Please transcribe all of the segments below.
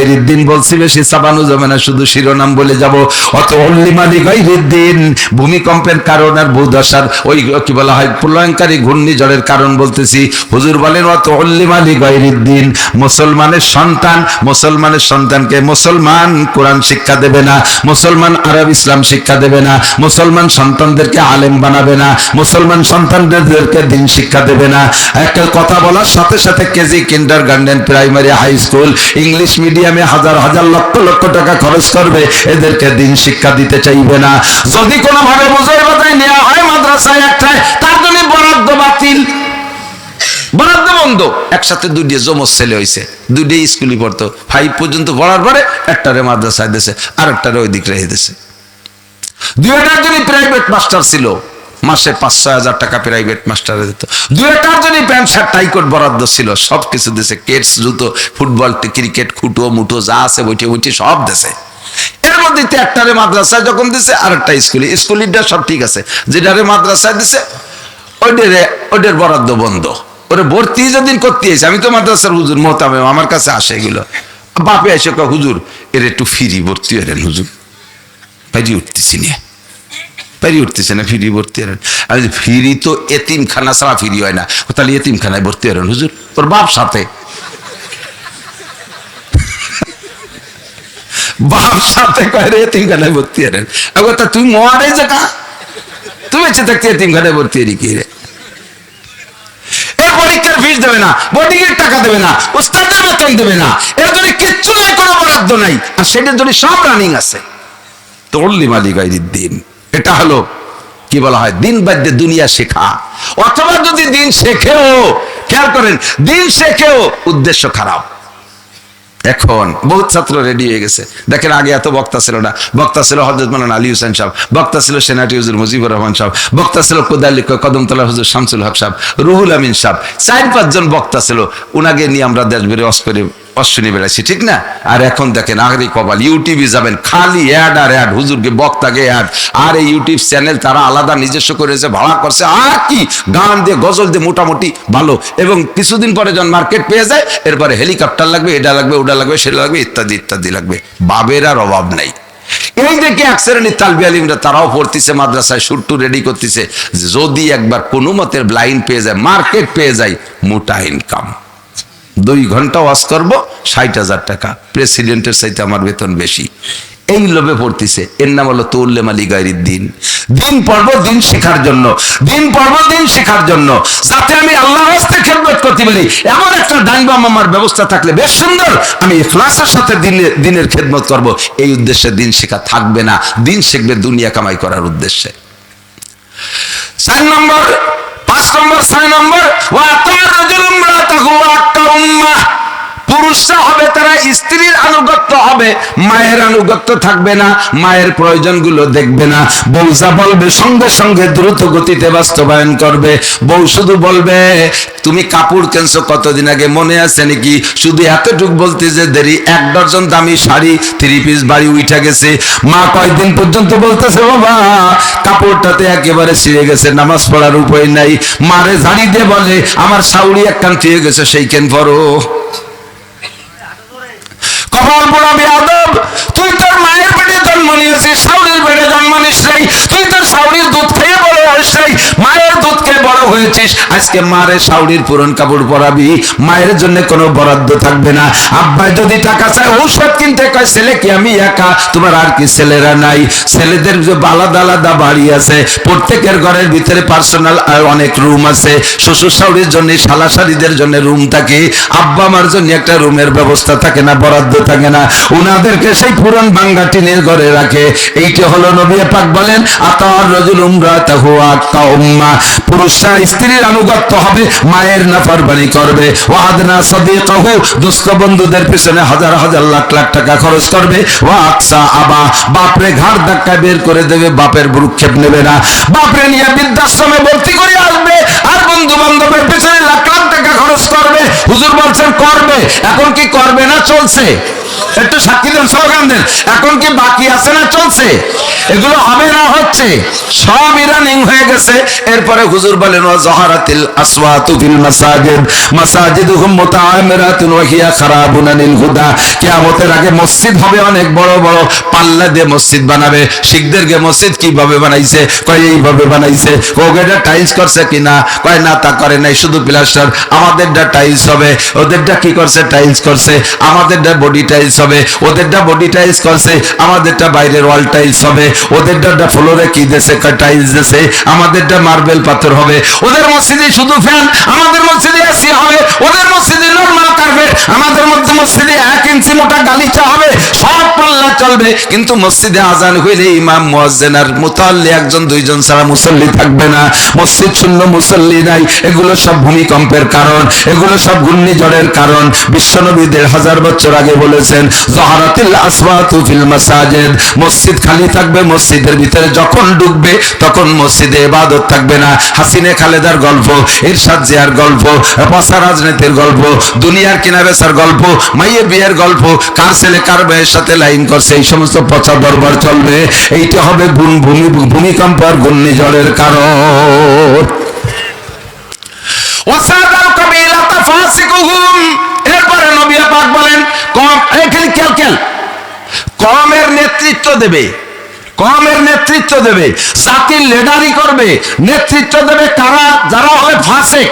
গায়রিদ্দিন বলছি, বেশি চাবানো যাবে না, শুধু শিরোনাম বলে যাব। অত অল্লিমা লিগায়রিদ্দিন, ভূমিকম্পের কারণ আর ভূধসার ওই কি বলা হয় প্রলয়ঙ্কারী ঘূর্ণিঝড়ের কারণ বলতেছি। হুজুর বলেন অত অল্লিমা লিগায়রিদ্দিন, মুসলমানের সন্তানকে মুসলমান কোরআন শিক্ষা দেবে না, মুসলমান আরব ইসলাম শিক্ষা দেবে না, মুসলমান সন্তানদেরকে আলেম বানাবে না, মুসলমান সন্তানদেরকে দিন শিক্ষা দেবে না। একটা কথা বলার সাথে সাথে KG, kindergarten, primary, high school, English মিডিয়ামে হাজার হাজার লক্ষ লক্ষ টাকা খরচ করবে, এদেরকে দিন শিক্ষা দিতে চাইবে না। যদি কোনোভাবে বোঝাই বাজায় নেওয়া হয় মাদ্রাসায় একটাই, তার জন্য বরাদ্দ বাতিল, বরাদ্দ বন্ধ। একসাথে দুইটি জমজ ছেলে হয়েছে, দুইটি স্কুলে পড়তো, 5 পর্যন্ত পড়ার পরে একটারে মাদ্রাসায় দিয়েছে, আর একটারে ওই দিক রেখে দিয়েছে। দুইটার জন্য প্রাইভেট মাস্টার ছিল, মাসে 5-6 হাজার টাকা প্রাইভেট মাস্টারে দিত। দুইটার জন্য প্যান্ট শার্ট টাইকোট বরাদ্দ ছিল, সবকিছু দিয়েছে, কেটস, জুতো, ফুটবল, ক্রিকেট, খুঁটো মুঠো যা আছে বইটি বইটি সব দিয়েছে। এর মধ্যে একটারে মাদ্রাসায় যখন দিছে, আর একটা স্কুলিটা সব ঠিক আছে, যেটারে মাদ্রাসায় দিছে ওইটার বরাদ্দ বন্ধ। ওরে ভর্তি যেদিন করতে এসে, আমি তো মাদ্রাসার হুজুর মোহতামেম, আমার কাছে আসে এগুলো, বাপে এসে কয় হুজুর এর একটু ফ্রি ভর্তি হলেন হুজুর, পাইরি উঠতেছি না, পাইরি উঠতেছে না, ফ্রি ভর্তি হলেন। আমি ফ্রি তো এতিমখানা ছাড়া ফ্রি হয় না, তাহলে এতিমখানায় ভর্তি হলেন হুজুর, তোর বাপ সাথে, বাপ সাথে কয় রে এতিমখানায় ভর্তি হলেন। তুই মরে জায়গা, তুই বেঁচে থাকতে এতিমখানায় ভর্তি হলি কি রে? পরীক্ষার ফিস দেবে না, বোর্ডিং এর টাকা দেবে না, উস্তাদের বেতন দেবে না, এর জন্য কিচ্ছু নাই, কোনো বরাদ্দ নাই, আর সেটার জন্য সব রানিং আছে। তো অল্লিমা লিগায়রিদ্দিন, এটা হলো কি বলা হয় দিন বাদ্যে দুনিয়া শেখা। অথবা যদি দিন শেখেও, খেয়াল করেন, দিন শেখেও উদ্দেশ্য খারাপ। এখন বহুত ছাত্র রেডি হয়ে গেছে, দেখেন আগে এত বক্তা ছিল না, বক্তা ছিল হযরত মাওলানা আলী হোসেন সাহেব, বক্তা ছিল সেনাটি হুজুর মুজিবুর রহমান সাহেব, বক্তা ছিল কোদালি কদমতলা হুজুর শামসুল হক সাহেব, রুহুল আমিন সাহেব, 4-5 জন বক্তা ছিল। উনাকে নিয়ে আমরা দেশ বেড়ে অশ্বিনী বেড়াইছি, ঠিক না? আর এখন দেখেন আখরি কপাল, ইউটিউবে যাবেন খালি অ্যাড আর অ্যাড, হুজুরকে বক্তাকে অ্যাড, আর এই ইউটিউব চ্যানেল তারা আলাদা নিজস্ব করেছে, ভাড়া করছে, আর কি গান দিয়ে গজল দিয়ে মোটামুটি ভালো। এবং কিছুদিন পরে যখন মার্কেট পেয়ে যায়, এরপরে হেলিকপ্টার লাগবে, এটা লাগবে, ওটা লাগবে, সেটা লাগবে, ইত্যাদি ইত্যাদি লাগবে। বাবের আর অভাব নাই। এই দেখে এক শ্রেণীর তালবি আলিমরা তারাও পড়তেছে, মাদ্রাসায় সুরটু রেডি করতেছে, যদি একবার কোনো মতের লাইন পেয়ে যায়, মার্কেট পেয়ে যায়, মোটা ইনকাম। 2 ঘন্টা ওয়াজ করবো, 60,000 টাকা, প্রেসিডেন্টের চাইতে আমার বেতন বেশি। এই লোভে পড়তেছে, এর নাম হলো উল্লেমা লিগায়রিদ্দিন। দিন পড়বো দিন শেখার জন্য, দিন পড়বো দিন শেখার জন্য, যাতে আমি আল্লাহর রাস্তায় খেদমত করতে পারি, এমন একটা ডাইনবাম আমার ব্যবস্থা থাকলে বেশ সুন্দর, আমি ইখলাসের সাথে দিনের খেদমত করব। এই উদ্দেশ্যে দিন শেখা থাকবে না, দিন শিখবে দুনিয়া কামাই করার উদ্দেশ্যে। 4 নম্বর, 5 নম্বর, 6 নম্বর, পুরুষরা হবে তারা স্ত্রীর আনুগত্য হবে, মায়ের আনুগত্য থাকবে না, মায়ের প্রয়োজনগুলো দেখবে না। বউ যা বলবে সঙ্গে সঙ্গে দ্রুত গতিতে বাস্তবায়ন করবে। বউ শুধু বলবে তুমি কাপড় কেনছো কতদিন আগে মনে আছে নাকি, শুধু এতটুক বলতে যে দেরি, 1 ডজন দামি শাড়ি 3 পিস বাড়ি উঠা গেছে। মা কয়েকদিন পর্যন্ত বলতেছে বাবা কাপড়টাতে একেবারে ছিঁড়ে গেছে, নামাজ পড়ার উপায় নাই। মারে ঝাড়ি দিয়ে বলে আমার শাউরি একখান থুয়ে গেছে, সেই কেন পড়ো। কপাল পোড়া বেয়াদব, তুই তোর মায়ের পেটে জন্ম নিয়েছিস, শাউরির পেটে জন্ম নিস নাই, তুই তোর শাউরির দুধ খেয়ে বড় হইস নাই, মায়ের দুধ খেয়ে বড় হয়েছিস। আজকে মারে শাউরির পুরন কাপড় পরাবি, মায়ের জন্য কোনো বরাদ্দ থাকবে না। আব্বা যদি টাকা চায় ঔষধ কিনতে কয়, ছেলে কি আমি একা, তোমার আর কি ছেলেরা নাই? ছেলেদের যে আলাদা আলাদা বাড়ি আছে, প্রত্যেকের ঘরের ভিতরে পার্সোনাল অনেক রুম আছে। শ্বশুর শাউরির জন্য, শালা শাড়িদের জন্য রুম থাকে, আব্বা মার জন্য একটা রুমের ব্যবস্থা থাকে না, বরাদ্দ থাকে না, উনাদেরকে সেই পুরান ভাঙ্গা টিনের ঘরে রাখে। এইটা হলো নবী পাক বলেন আতার রাজুল উমরাতাহু আতা উম্মা, পুরুষরা স্ত্রীর আনুগত্য হবে, মায়ের নাফরমানি করবে। ওয়াদনা সাদিকাহু, দুষ্ট বন্ধুদের পিছনে হাজার হাজার লাখ লাখ টাকা খরচ করবে। ওয়াকসা আবা, বাপরে ঘাড় ধাক্কা বের করে দেবে, বাপের ভ্রুক্ষেপ নেবে না, বাপরে নিয়ে বৃদ্ধাশ্রমে ভর্তি করে আসবে, আর বন্ধু বান্ধবের পিছনে লাখ লাখ টাকা খরচ করবে। হুজুর বলছেন করবে, এখন কি করবে না চলছে? একটু সাক্ষী দেন, স্লোগান দেন। এখন কি বাকি আছে না চলছে? এগুলো হবে না হচ্ছে? সব রানিং হয়ে গেছে। এরপরে হুজুর বলেন ওয়া যাহারাতিল আসওয়াতু ফিল মাসাজিদ মাসাজিদুহুম মুতাআমিরাতুন ওয়া হিয়া খারাবুন আনিল হুদা। কিয়ামতের আগে মসজিদ হবে অনেক বড় বড়, পাল্লা দিয়ে মসজিদ বানাবে। শিখদেরকে মসজিদ কিভাবে বানাইছে? কয় এইভাবে বানাইছে। ওগেটা টাইলস করছে কিনা? কয় না, তা করে নাই, শুধু প্লাস্টার। আমাদেরটা টাইলস হবে, ওদেরটা কি করছে? টাইলস করছে। আমাদেরটা বডি টাইলস হবে, ওদেরটা বডি টাইলস করছে। আমাদেরটা বাইরের ওয়াল টাইলস হবে, ওদেরটা ফ্লোরে কি দেশে? টাইলস দেশে। আমাদেরটা মার্বেল পাথর হবে। ওদের মসজিদে শুধু ফ্যান, আমাদের মসজিদে এসি হবে। ওদের মসজিদে নরমাল কার্পেট, আমাদের মসজিদে 1 ইঞ্চি মোটা গালিচা হবে। সব পাল্লা চলবে, কিন্তু মসজিদে আজান হইলে ইমাম মুয়াজ্জিন আর মুতাল্লি একজন দুইজন ছাড়া মুসল্লি থাকবে না। মসজিদ শূন্য, মুসল্লি নাই। এগুলো সব ভূমিকম্পের কারণ, এগুলো সব ঘূর্ণিঝড়ের কারণ। বিশ্বনবী 1500 বছর আগে বলেছেন যাহারাতিল আসওয়াতু ফিল মাসাজিদ, মসজিদ খালি থাকবে। মসজিদের ভিতরে যখন ঢুকবে তখন মসজিদে ইবাদত থাকবে না। হাসিনে খালেদার গল্প, এরশাদ জিয়ার গল্প, পচা রাজনীতির গল্প, দুনিয়ার কিনা বেচার গল্প, মাইয়ে বিয়ের গল্প, কার ছেলে কার মেয়ের সাথে লাইন করছে, এই সমস্ত পচা দরবার চলবে। এইটা হবে ভূমিকম্প আর ঘূর্ণিঝড়ের কারণ। ওয়াসাদাল কাবিলাতা ফাসিকুহুম, এরপরে নবী পাক বলেন কম, এখানে খেয়াল, কমের নেতৃত্ব দেবে, কমের নেতৃত্ব দেবে, জাতির লিডারি করবে, নেতৃত্ব দেবে কারা? যারা হবে ফাসিক।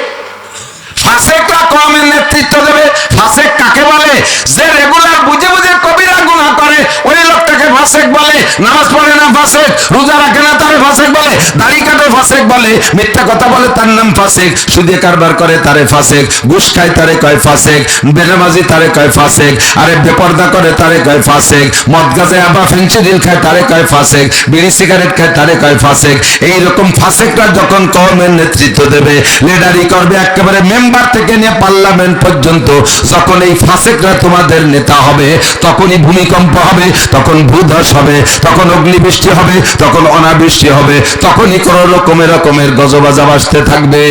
ফাসিকরা কমের নেতৃত্ব দেবে। ফাসিক কাকে বলে? যে রেগুলার বুঝে বুঝে কবিরা গুনাহ করে, ওই লোকটাকে ফাসিক বলে। নামাজ পড়ে না ফাসিক, রোজা রাখে না তারে ফাসিক বলে, দাড়ি কাটে ফাসিক বলে, মিথ্যা কথা বলে তার নাম ফাসিক, সুদে কারবার করে তারে ফাসিক, ঘুষ খায় তারে কয় ফাসিক, বেনামাজি তারে কয় ফাসিক, আরে বেপরদা করে তারে কয় ফাসিক, মদ গাঁজা আবা ফেন্সিডিল খায় তারে কয় ফাসিক, বিড়ি সিগারেট খায় তারে কয় ফাসিক। এইরকম ফাসিকরা যখন কওমের নেতৃত্ব দেবে, লিডারি করবে, একেবারে মেম্বার থেকে নিয়ে পার্লামেন্ট পর্যন্ত, যখন এই ফাসিকরা তোমাদের নেতা হবে, তখনই ভূমিকম্প হবে, তখন ভূধস হবে, তখন অগ্নিবৃষ্টি হবে, তখন অনাবৃষ্টি হবে, তখনই কোন রকমের গজবাজা বাজতে থাকবে।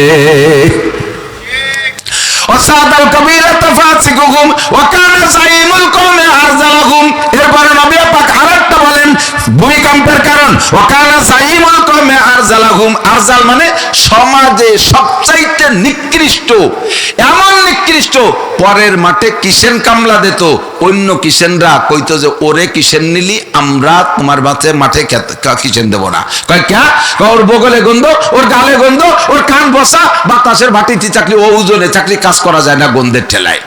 ওয়াসাদাল কাবিলাতা ফাসিকুহুম ওয়া কানা যাইমুল কওমি আরজালাহুম। এরপরে নবী পাক আরেকটা বলেন ভূমিকম্পের কারণ, ওয়া কানা যাইমুল কওমি আরজালাহুম। আরজাল মানে সমাজে সবচাইতে নিকৃষ্ট, এমন নিকৃষ্ট, পরের মাঠে কিষেন কামলা দিত, অন্য কিষেনরা কইতো যে ওরে কিষেন নিলি আমরা তোমার মাঠে কিষেন দেব না। কয় ক্যা? ওর বগলে গন্ধ, ওর গালে গন্ধ, ওর কান বসা, বাতাসের বাটিতে চাকরি, ও ওজনে চাকরি, কাজ করা যায় না গন্ধের ঠেলায়।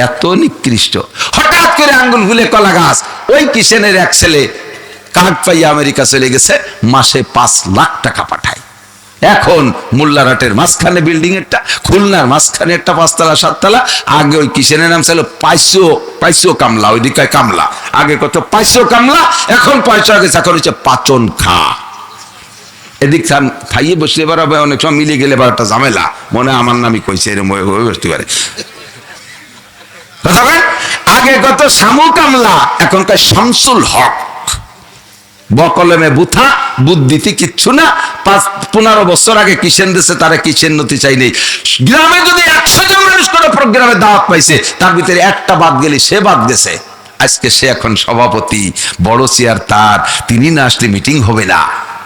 এত নিকৃষ্ট। হঠাৎ করে আঙ্গুল গুলে কলা গাছ। ওই কিষেনের এক ছেলে কার্ড পাইয়া আমেরিকা চলে গেছে, মাসে 5 লাখ টাকা পাঠায়। এখন মোল্লারহাটের মাঝখানে বিল্ডিং একটা, খুলনার মাঝখানে একটা 5 তলা 7 তলা। আগে ওই কিষেনের নাম ছিল পাইসো কামলা, ওই দিকে কামলা। আগে কত পাইসো কামলা, এখন পয়সা গেছে, এখন হচ্ছে পাচন খা। এদিক খাইয়ে বসলে এবার হবে, অনেক সময় মিলে গেলে এবার একটা ঝামেলা, মনে হয় আমার নামই কইছে, এরকম বসতে পারে। আগে কত শামু কামলা, এখনকার শামসুল হক। বকলমে বুথা, বুদ্ধিতে কিচ্ছু না। 15 বছর আগে কিষেন দিছে, তারা কিষেন নতি চাই নেই। গ্রামে যদি 100 জন মানুষ করে প্রোগ্রামে দাওয়াত পাইছে, তার ভিতরে একটা বাদ গেলে সে বাদ গেছে। আজকে সে এখন সভাপতি, বড় চেয়ার তার, তিনি না আসলে মিটিং হবে না।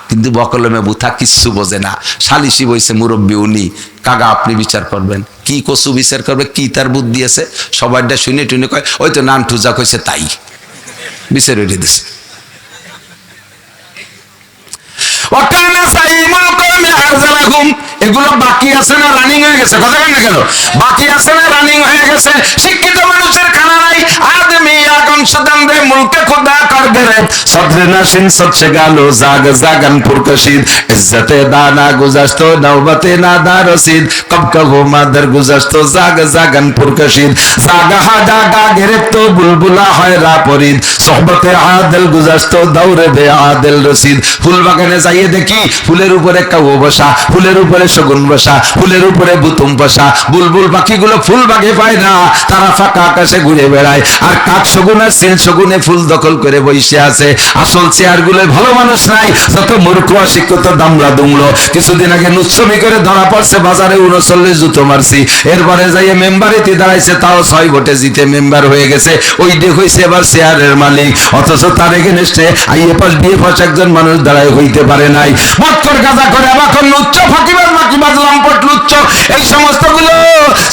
কিন্তু বকলমে বুথা কিচ্ছু বোঝে না। সালিশি বইছে মুরব্বী উনি, কাকা আপনি বিচার করবেন। কি কচু বিচার করবে, কি তার বুদ্ধি আছে? সবাইটা শুনে টুনে কয় ওই তো নান টুজা কইছে তাই বিচার উঠে দিছে। এগুলো বাকি আছে না রানিং হয়ে গেছে? কথা বলেন না কেন? বাকি আছে না রানিং হয়ে গেছে? শিক্ষিত মানুষের খানা নাই। আদমি আগুন সদম দে মুলকে খুদা কর দে রে সদরে নাশিন সচ্ছে গালো জাগ জাগান পুরকশিদ ইজ্জতে দানা গুজাশতো নওবতে নাদা রসিদ কব কবো মাদার গুজাশতো জাগ জাগান পুরকশিদ জাগা জাগা গিরফতো বুলবুলা হয় রা পরিদ সোহবতে আদিল গুজাশতো দৌরে বে আদিল রসিদ। ফুল বাগানে যাইয়ে দেখি ফুলের উপরে কাউ বসা, ফুলের উপরে শগুন বসা, ফুলের উপরে বুতুম বসা। বুলবুল পাখিগুলো ফুল বাগে পায় না, তারা ফাঁকা আকাশে ঘুরে বেড়ায়। আর কাক শগুন আর সিল শগুনে ফুল দখল করে বই বসে আছে, আসল চেয়ার গুলো ভালো মানুষ নাই, যত মূর্খ অশিক্ষিত দামড়া দুমড়ো। কিছুদিন আগে নুচ্ছমি করে ধরা পড়ছে, বাজারে 39 জুতো মারছি, এরপরে যাইয়ে মেম্বারিতে দাঁড়াইছে, তাও 6 ভোটে জিতে মেম্বার হয়ে গেছে। ওই দেখ হইছে এবার চেয়ারের মালিক, অথচ তার এগেনস্টে আইএ পাস বিএ পাস একজন মানুষ দাঁড়ায় হইতে পারে নাই। বক্কর গাজা করে আবার লুচ্চ ফাঁকিবাজ মাকিবাজ লম্পট লুচ্চ এই সমস্ত গুলো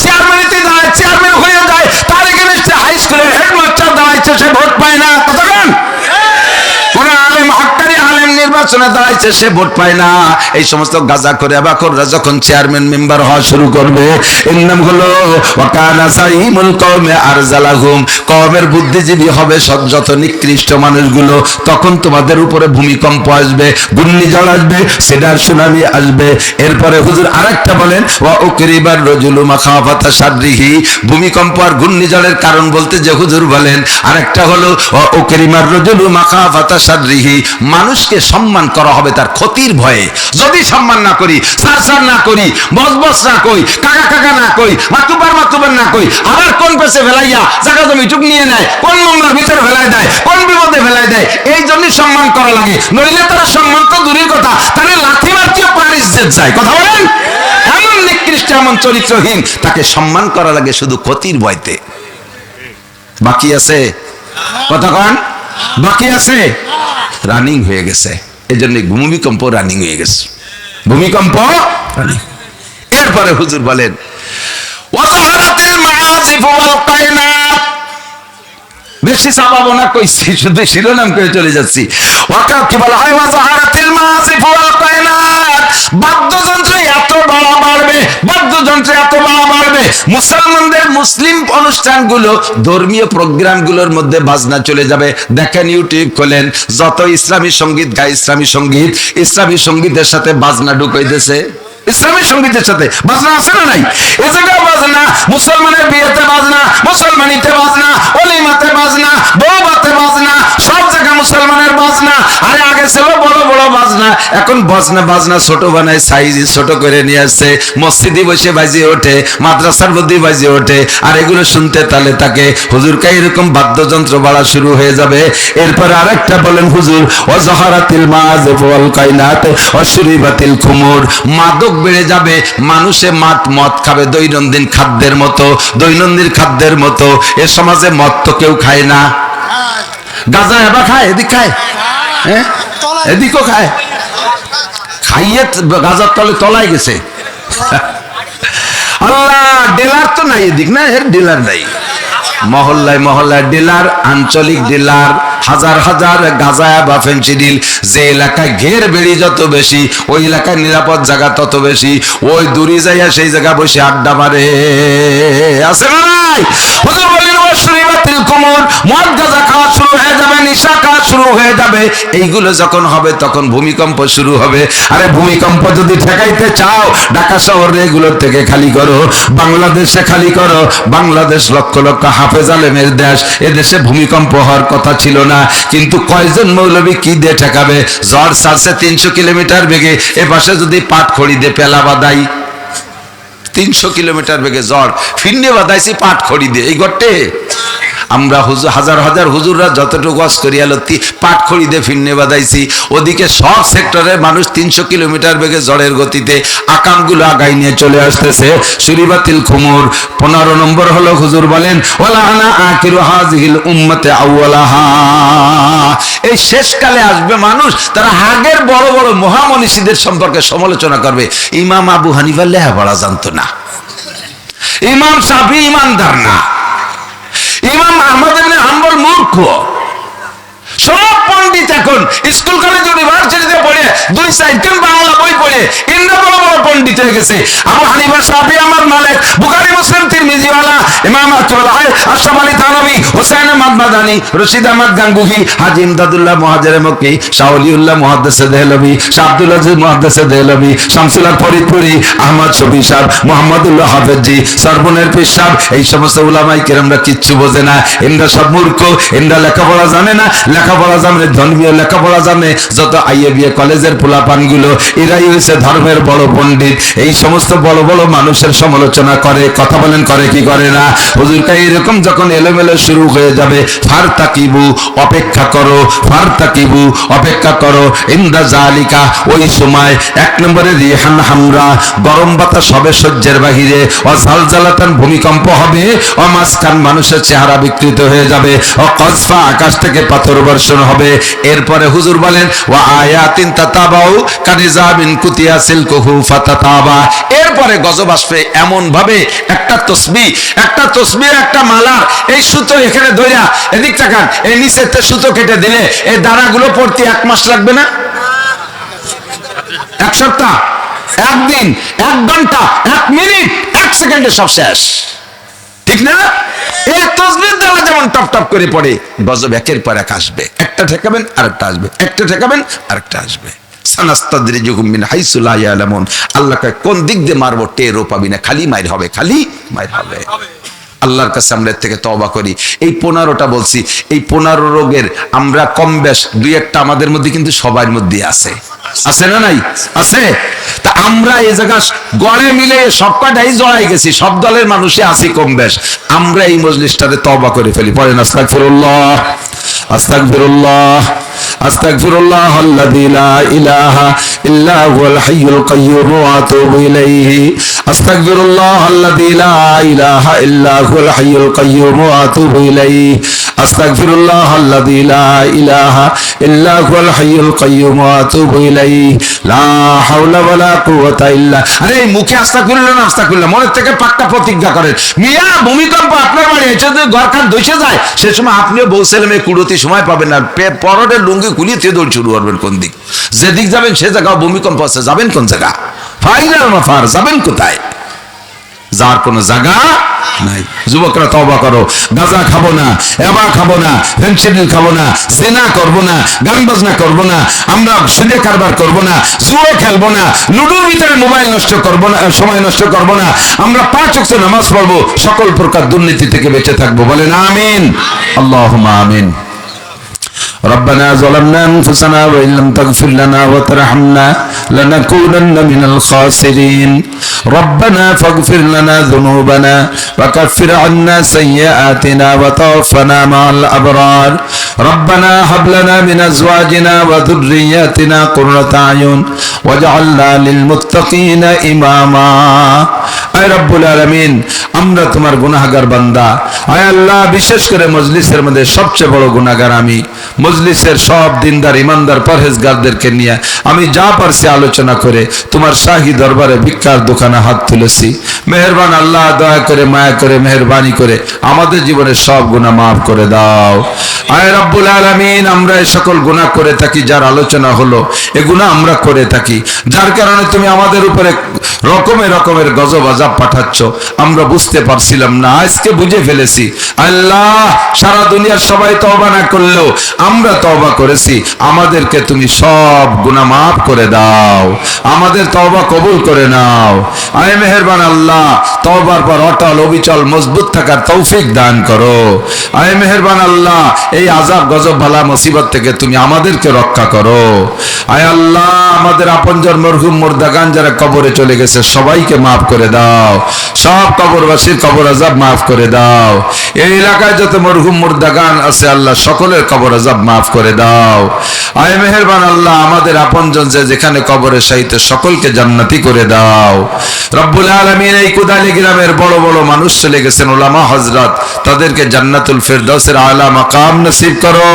চেয়ারম্যানিতে দাঁড়ায়, চেয়ারম্যান হয়ে যায়, তার এগেনস্টে হাই স্কুলের হেডমাস্টার দাঁড়াইছে, সে ভোট পায় না। কতক্ষণ কোন আলেম হক্কারি আলেম নির্বাচনে দাঁড়াইছে, সে ভোট পায় না। এই সমস্ত গাজা করে আবাকররা যখন চেয়ারম্যান মেম্বার হওয়া শুরু করবে, এর নাম হলো ওয়াকানা সাইমুল কওমে আরজালাহুম, কওমের বুদ্ধিজীবী হবে যত নিকৃষ্ট মানুষগুলো, তখন তোমাদের উপরে ভূমিকম্প আসবে, ঘূর্ণিঝড় আসবে, সেটার সুনামি আসবে। এরপরে হুজুর আরেকটা বলেন ওয়া উকরিবার রাজুলু মাখাফাতা শাররিহি, ভূমিকম্প আর ঘূর্ণিঝড়ের কারণ বলতে যে হুজুর বলেন আরেকটা হলো ওয়া উকরিমার রাজুলু মাখাফাতা শাররিহি, মানুষকে সম্মান করা হবে তার ক্ষতির ভয়ে। যদি সম্মান না করি, সার না করি, বস না কই, কাকা না কই, মাতুবার না কই, আবার কোন পেছে ফেলাইয়া জায়গা জমি টুক নিয়ে নেয়, কোন মামলার ভিতরে ফেলাই দেয়, কোন বিপদে ফেলাই দেয়, এই জন্যই সম্মান করা লাগে। নইলে তারা সম্মান তো দূরের কথা, তাহলে লাথি মারতেও পার ইজ্জত যায়। কথা বলেন, এমন নিকৃষ্ট এমন চরিত্রহীন, তাকে সম্মান করা লাগে শুধু ক্ষতির ভয়তে। বাকি আছে কথা কন, বাকি আছে, রানিং হয়ে গেছে। এই জন্য ভূমিকম্প রানিং হয়ে গেছে, ভূমিকম্প। এরপরে হুজুর বলেন ওয়াজাহারাতিল মাআজিফ ওয়াল কায়নাত, বেশি চাপাবো না, কইছি শুধু শিরোনাম করে চলে যাচ্ছি। কি বলা হয় ওয়াজাহারাতিল মাআজিফ ওয়াল কায়নাত, বাদ্যযন্ত্র এত বাড়া বাড়বে, বাদ্যযন্ত্র এত বাড়া বাড়বে, মুসলমানদের মুসলিম অনুষ্ঠানগুলো ধর্মীয় প্রোগ্রামগুলোর মধ্যে বাজনা চলে যাবে। দেখেন ইউটিউব খোলেন, যত ইসলামী সঙ্গীত গায়, ইসলামী সঙ্গীত, ইসলামী সঙ্গীতের সাথে বাজনা ঢুকাইতেছে। ইসলামী সঙ্গীতের সাথে বাজনা আছে না নাই? এই জায়গায় বাজনা, মুসলমানের বিয়েতে বাজনা, মুসলমানিতে বাজনা, ওলিমাতে বাজনা, বউভাতে বাজনা, সব জায়গায় মুসলমানের বাজনা। আরে আগে ছিল বড় বড় বাজনা, এখন বাজনা ছোট বানায়, সাইজ ছোট করে নিয়ে আসছে, মসজিদে বসে বাজিয়ে ওঠে, মাদ্রাসার মধ্যে বাজিয়ে ওঠে, আর এগুলো শুনতে তালে তাকে হুজুরকে এরকম বাদ্যযন্ত্র বাড়া শুরু হয়ে যাবে। এরপর আরেকটা বলেন হুজুর ওয়াজাহারাতিল মাআজিফ ওয়াল কায়নাত ওয়াশুরিবাতিল খুমুর, মাদক বেড়ে যাবে, মানুষে মদ খাবে দৈনন্দিন খাদ্যের মতো, দৈনন্দিন খাদ্যের মতো। এ সমাজে মদ তো কেউ খায় না, গাঁজা এবার খায়, এদিক খায়, হ্যাঁ এদিকও খায়, খাইয়ে গাঁজার তলে তলায় গেছে। আল্লাহ, ডিলার তো নাই এদিক, না এর ডিলার নাই, মহল্লায় মহল্লায় ডিলার, আঞ্চলিক ডিলার, হাজার হাজার গাঁজা বা ফেন্সিডিল। যে এলাকায় ঘের বেড়ি যত বেশি, ওই এলাকায় নিরাপদ জায়গা তত বেশি, ওই দূরে যাইয়া সেই জায়গা বসে আড্ডা মারে, আছে না নাই? হুজুর বলেন ওয়াশুরিবাতিল খুমুর, মদ গাঁজা খাওয়া শুরু হয়ে যাবে, নেশা খাওয়া শুরু হয়ে যাবে। এইগুলো যখন হবে তখন ভূমিকম্প শুরু হবে। আরে ভূমিকম্প যদি ঠেকাইতে চাও, ঢাকা শহরে এগুলোর থেকে খালি করো, বাংলাদেশে খালি করো। বাংলাদেশ লক্ষ লক্ষ হাফেজ আলেমের দেশ, এদেশে ভূমিকম্প হওয়ার কথা ছিল না, কিন্তু কয়জন মৌলবী কি দিয়ে ঠেকাবে? ঝড় ছাড়ছে 300 কিলোমিটার বেগে, এ পাশে যদি পাট খড়ি দিয়ে পেলা বাদাই, 300 কিলোমিটার বেগে ঝড়, ফিরনে বাদাইছি পাট খড়ি দিয়ে, এই গটে আমরা হাজার হাজার হুজুররা যতটুকু ওয়াজ করি আলো পাট খড়ি দিয়ে ফিরনে বাদাইছি। ওদিকে সব সেক্টরের মানুষ 300 কিলোমিটার বেগে ঝড়ের গতিতে আকামগুলো আগাই নিয়ে চলে আসতেছে। শুরিবাতিল খুমুর। 15 নম্বর হলো হুজুর বলেন ওয়ালা আনা আখিরু হাযিহিল উম্মতি আউওয়ালাহা, এই শেষকালে আসবে মানুষ, তারা আগের বড় বড় মহামনীষীদের সম্পর্কে সমালোচনা করবে। ইমাম আবু হানিফা লেখাপড়া জানতো না, ইমাম শাফি ইমানদার না, ইমাম আহমদ ইবনে হাম্বল মূর্খ। সব পণ্ডিত এখন স্কুল কলেজ ইউনিভার্সিটিতে পড়ে 2-4 বাংলা বই পড়ে ইন্দ্র বড় বড় পণ্ডিত হয়ে গেছে। আবু হানিফা, শাফি, আহমদ, মালিক, বুখারী, মুসলিম, তিরমিজি ওয়ালা, ইমাম আশরাফ আলী থানভী, হুসাইন আহমদ মাদানী, রশিদ আহমদ গাঙ্গুহি, হাজী ইমদাদুল্লাহ মুহাজিরে মক্কি, শাহ ওলিউল্লাহ মুহাদ্দিসে দেহলভী, শাহ আব্দুল আজিজ মুহাদ্দিসে দেহলভী, শামসুল হক ফরিদপুরি, আহমদ শফি সাহেব, মুহাম্মদুল্লাহ হাফেজি, সরবনের পীর সাহেব, এই সমস্ত উলামায়ে কেরামরা কিচ্ছু বোঝে না, এরা সব মূর্খ, এরা লেখাপড়া জানে না। লেখাপড়া জানলে ধর্মীয় লেখাপড়া জানে, যত আইএবিএ কলেজের পোলাপানগুলো, এরাই হচ্ছে ধর্মের বড় পণ্ডিত। এই সমস্ত বড় বড় মানুষের সমালোচনা করে, কথা বলেন করে কি করে না? হুজুর কয় এরকম যখন এলোমেলো শুরু হয়ে যাবে, ফারতাকিবু, অপেক্ষা করো, ফারতাকিবু, অপেক্ষা করো, ইন্দা জালিকা, ওই সময় এক নম্বরে রিহান হামরা, গরম বাতাস হবে সহ্যের বাহিরে, অজালজালাতান, ভূমিকম্প হবে, অমাসকান, মানুষের চেহারা বিকৃত হয়ে যাবে, অকসফা, আকাশ থেকে পাথর বর্ষণ হবে। এরপরে হুজুর বলেন ওয়া আয়াতিন তাতাবাউ কানিজাবিন কুতিয়া সিলকুহু ফাতাতাবা। এরপরে গজব আসবে এমন ভাবে, একটা তসবিহ একটা মালার এই সুতো এখানে ধইরা, এদিক তাকান, এই নিচেতে সুতো কেটে দিলে এই দানাগুলো পড়তে 1 মাস লাগবে না? 1 সপ্তাহ, 1 দিন, 1 ঘন্টা, 1 মিনিট, 1 সেকেন্ডে সব শেষ, ঠিক না? এই তসবিহ দ্বারা যেমন টপ টপ করে পড়ে, গজব একের পর এক আসবে। একটা ঠেকাবেন আরেকটা আসবে, একটা ঠেকাবেন আরেকটা আসবে। সানাস্তাদরিজুহুম মিন হাইসু লা ইয়ালামুন। আল্লাহ কয় কোন দিক দিয়ে মারবো টেরও পাবি না, খালি মাইর হবে, খালি মাইর হবে। আল্লাহর কাছে আমরা থেকে তওবা করি। এই 15টা বলছি, এই 15 রোগের আমরা কম বেশ 2-1টা আমাদের মধ্যে কিন্তু সবার মধ্যে আছে, আছে না নাই? আছে। তা আমরা এই জায়গা গড়ে মিলে সব কটাই জড়াই গেছি, সব দলের মানুষই আছি কম বেশ। আমরা এই মজলিসটাতে তওবা করে ফেলি, পড়েন আস্তাগফিরুল্লাহ, আস্তাগফিরুল্লাহ, আস্তাগফিরুল্লাহ আল্লাযী লা ইলাহা ইল্লা হুয়াল হাইয়ুল কাইয়্যুম ওয়া আতুবু ইলাইহি, আস্তাগফিরুল্লাহ আল্লাযী লা ইলাহা ইল্লা হুয়াল হাইয়ুল কাইয়্যুম ওয়া আতুবু ইলাইহি, আস্তাগফিরুল্লাহ আল্লাযী লা ইলাহা ইল্লা হুয়াল হাইয়ুল কাইয়্যুম ওয়া আতুবু ইলাইহি, লা হাওলা ওয়ালা কুওয়াতা ইল্লা। আরে মুখে আস্তাগফিরুল্লাহ না আস্তাগফিরুল্লাহ, মনের থেকে পাক্কা প্রতিজ্ঞা করেন। মিয়া ভূমিকম্প আপনার বাড়ি এসে যদি ঘরখান ধসে যায়, সে সময় আপনিও বউ ছেলে মেয়ে কুড়োতে সময় পাবেন না, পরনের লুঙ্গি খুলিয়ে দৌড় শুরু করবেন কোন দিক, যেদিক যাবেন সে জায়গা ভূমিকম্প আছে, যাবেন কোন জায়গা? ফাইনাল মাফার, যাবেন কোথায়? যার কোনো জায়গা নাই। যুবকরা তওবা করো, গাঁজা খাবো না, এবা খাবো না, ফেনসিডিল খাবো না, জেনা করবো না, গান বাজনা করবো না, আমরা সুদে কারবার করবো না, জুয়া খেলবো না, লুডোর ভিতরে মোবাইল নষ্ট করবো না, সময় নষ্ট করবো না, আমরা 5 ওয়াক্ত নামাজ পড়বো, সকল প্রকার দুর্নীতি থেকে বেঁচে থাকবো। বলেন আমিন, আল্লাহুম্মা আমিন। ربنا ظلمنا أنفسنا وإن لم تغفر لنا وترحمنا لنكونن من الخاسرين ربنا فاغفر لنا ذنوبنا وكفر عنا سيئاتنا وتوفنا مع الأبرار ربنا هب لنا من أزواجنا وذرياتنا قرة أعين واجعلنا للمتقين إماما আয় রব্বুল আলামিন, আমরা তোমার গুনাহগার বান্দা। আয় আল্লাহ, বিশেষ করে মজলিসের মধ্যে সবচেয়ে বড় গুনাহগার আমি। মজলিসের সব দিনদার ইমানদার পরহেজগারদেরকে নিয়ে আমি যা পারছি আলোচনা করে তোমার শাহী দরবারে ভিক্ষার দোকানে হাত তুলেছি। মেহেরবান আল্লাহ, দয়া করে মায়া করে মেহেরবানি করে আমাদের জীবনের সব গুনাহ মাফ করে দাও। আয় রব্বুল আলামিন, আমরা এই সকল গুনাহ করে থাকি, যার আলোচনা হলো এ গুনাহ আমরা করে থাকি, যার কারণে তুমি আমাদের উপরে রকমের রকমের গজব আযাব পাঠাচ্ছ। আমরা বুঝতে পারছিলাম না, আজকে বুঝে ফেলেছি। আল্লাহ, সারা দুনিয়ার সবাই তওবা না করলেও আমরা তওবা করেছি, আমাদেরকে তুমি সব গুনাহ মাফ করে দাও, আমাদের তওবা কবুল করে নাও। আয় মেহেরবান আল্লাহ, তওবার পর অটল অবিচল মজবুত থাকার তৌফিক দান করো। আয় মেহেরবান আল্লাহ, এই আযাব গজব বালা মুসিবত থেকে তুমি আমাদেরকে রক্ষা করো। আয় আল্লাহ, আমাদের আপনজন মরহুম মুর্দাগান যারা কবরে চলে গেছে সবাইকে মাফ করে দাও, সব কবরবাসীর কবর আযাব মাফ করে দাও। এই এলাকায় যত মরহুম মুর্দাগান আছে আল্লাহ, সকলের কবর আযাব মাফ করে দাও। আয় মেহেরবান আল্লাহ, আমাদের আপনজন যে যেখানে কবরে শায়িত সকলকে জান্নাতি করে দাও। রব্বুল আলামিন, এই কুদালি গ্রামের বড় বড় মানুষ চলে গেছেন, উলামা হযরত, তাদেরকে জান্নাতুল ফিরদাউসের আলা মাকাম নসিব করো।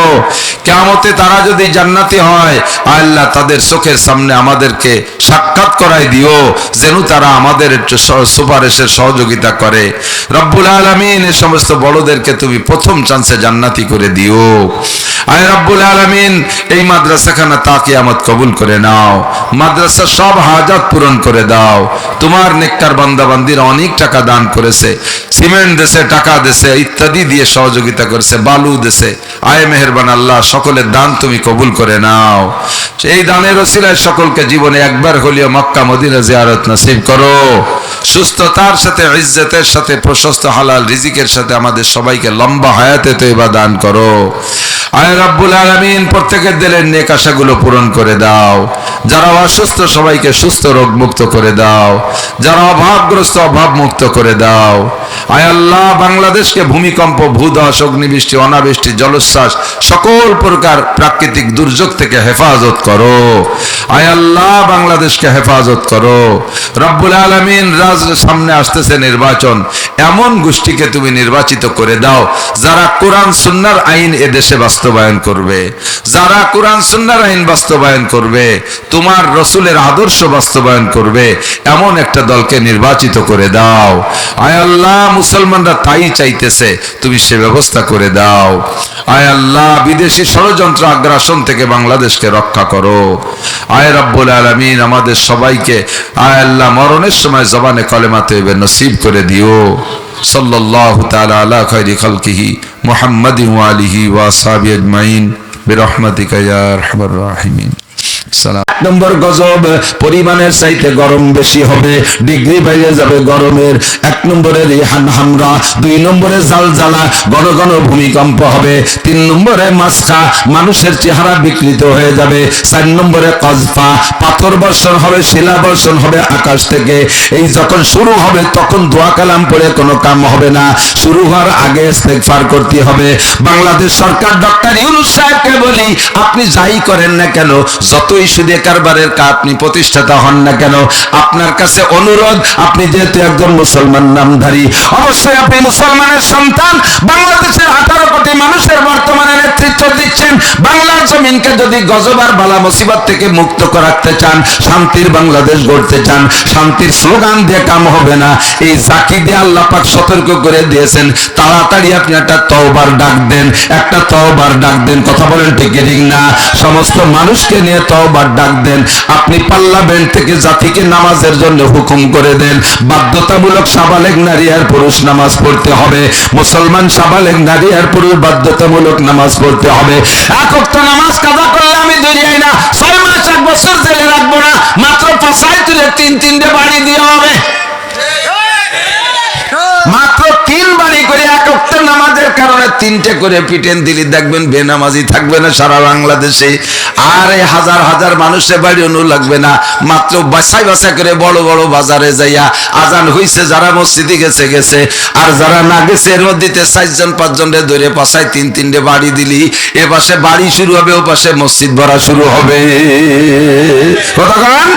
কিয়ামতে তারা যদি জান্নাতি হয় আল্লাহ, তাদের চোখের সামনে আমাদেরকে সাক্ষাৎ করাই দিও, যেন তারা আমাদের সুপারিশের সহযোগিতা করে। রব্বুল আলামিন, এই সমস্ত বড়দেরকে তুমি প্রথম চান্সে জান্নাতি করে দিও। আয় রব্বুল আলামিন, এই মাদ্রাসাখানা তা কিয়ামত কবুল করে নাও, মাদ্রাসার সব হাজাত পূরণ করে দাও। তোমার নেককার বান্দা বান্দিরা অনেক টাকা দান করেছে, সিমেন্ট দেশে, টাকা দেশে, ইত্যাদি দিয়ে সহযোগিতা করেছে, বালু দেশে। আয় মেহেরবান আল্লাহ, সকলের দান তুমি কবুল করে নাও। এই দানের ওসিলায় সকলকে জীবনে একবার হলেও মক্কা মদিনা জিয়ারত নসিব করো। সুস্থতার সাথে, ইজ্জতের সাথে, প্রশস্ত হালাল রিজিকের সাথে আমাদের সবাইকে লম্বা হায়াতে তৈবা দান করো। আয় রব্বুল আলামিন প্রত্যেকের দিলের নেক আশাগুলো পূরণ করে দাও। যারা অসুস্থ সবাইকে সুস্থ রোগ মুক্ত করে দাও। যারা অভাবগ্রস্ত অভাব মুক্ত করে দাও। আয় আল্লাহ বাংলাদেশকে ভূমিকম্প, ভূধস, অগ্নিবৃষ্টি, অনাবৃষ্টি, জলোচ্ছ্বাস সকল প্রকার প্রাকৃতিক দুর্যোগ থেকে হেফাজত করো। আয় আল্লাহ বাংলাদেশকে হেফাজত করো। রব্বুল আলামিন সামনে আসতেছে নির্বাচন, এমন গোষ্ঠীকে তুমি নির্বাচিত করে দাও যারা কোরআন সুন্নাহর আইন এদেশে বাস্তবায়ন করবে, যারা কোরআন সুন্নাহর আইন বাস্তবায়ন করবে, তোমার রসুলের আদর্শ বাস্তবায়ন করবে, এমন একটা দলকে নির্বাচিত করে দাও। আয় আল্লাহ মুসলমানরা তাই চাইতেছে, তুমি সে ব্যবস্থা করে দাও। আয় আল্লাহ বিদেশি ষড়যন্ত্র আগ্রাসন থেকে বাংলাদেশকে রক্ষা করো। আয় রব্বুল আলামিন আমাদের সবাইকে আয় আল্লাহ মরণের সময় জবানে কলেমা তৈয়বা নসিব করে দিও। সাল্লাল্লাহু তাআলা আলা খায়রি খালকিহি মুহাম্মাদিন ওয়া আলিহি ওয়া আসহাবিহি আজমাইন বিরহমাতিকা ইয়া আরহামার রাহিমিন। নম্বর গজব, পরিমাণের চাইতে গরম বেশি হবে, ডিগ্রি বাইরে যাবে গরমের। 1 নম্বরে রিহান হামরা, 2 নম্বরে জালজালা, ঘন ঘন ভূমিকম্প হবে, 3 নম্বরে মাসখা, মানুষের চেহারা বিকৃত হয়ে যাবে, 4 নম্বরে কজফা, পাথর বর্ষণ হবে, শিলা বর্ষণ হবে আকাশ থেকে। এই যখন শুরু হবে তখন দোয়া কালাম পড়ে কোনো কাম হবে না, শুরু হওয়ার আগে ইস্তেগফার করতে হবে। বাংলাদেশ সরকার ডক্টর ইউনূস সাহেবকে বলি, আপনি যাই করেন না কেন, যতই সুদে কারবারের আপনি প্রতিষ্ঠাতা হন না কেন, আপনার কাছে অনুরোধ, আপনি যেহেতু একজন মুসলমান নামধারী, অবশ্যই আপনি মুসলমানের সন্তান, বাংলাদেশের 18 কোটি মানুষের বর্তমানে নেতৃত্ব দিচ্ছেন। বাংলার জমিনকে যদি গজব আর বালা মুসিবত থেকে মুক্ত করাতে চান, শান্তির বাংলাদেশ গড়তে চান, শান্তির স্লোগান দিয়ে কাম হবে না। এই জাকি দিয়ে আল্লাহ পাক সতর্ক করে দিয়েছেন, তাড়াতাড়ি আপনি একটা তওবার ডাক দেন, একটা তওবার ডাক দেন। কথা বলেন ঠিক না? সমস্ত মানুষকে নিয়ে তওবার ডাক দেন। আপনি পার্লামেন্ট থেকে জাতিকে নামাজের জন্য হুকুম করে দেন, বাধ্যতামূলক সাবালেগ নারী আর পুরুষ নামাজ পড়তে হবে। মুসলমান সাবালেগ নারী আর পুরুষ বাধ্যতামূলক নামাজ পড়তে হবে। 1 ওয়াক্ত নামাজ কাজা করলে আমি দরিয়াই না, 6 মাস 1 বছর জেলে রাখবো না, মাত্র ফাঁসায় তুলে 3 বাড়ি দেওয়া হবে। মাত্র 3 বাড়ি করে 1 ওয়াক্ত নামাজের কারণে 3টে করে পিটেন দিলি, দেখবেন বেনামাজি থাকবে না সারা বাংলাদেশে। আর এই হাজার হাজার মানুষের বাড়ি অনু লাগবে না, মাত্র বাছাই বাছাই করে বড় বড় বাজারে যাইয়া আজান হইছে, যারা মসজিদে গেছে গেছে, আর যারা না গেছে এর মধ্যে 4 জন 5 জনরে ধরে পাশায় 3 বাড়ি দিলি, এ পাশে বাড়ি শুরু হবে, ও পাশে মসজিদ ভরা শুরু হবে। কথা বলেন,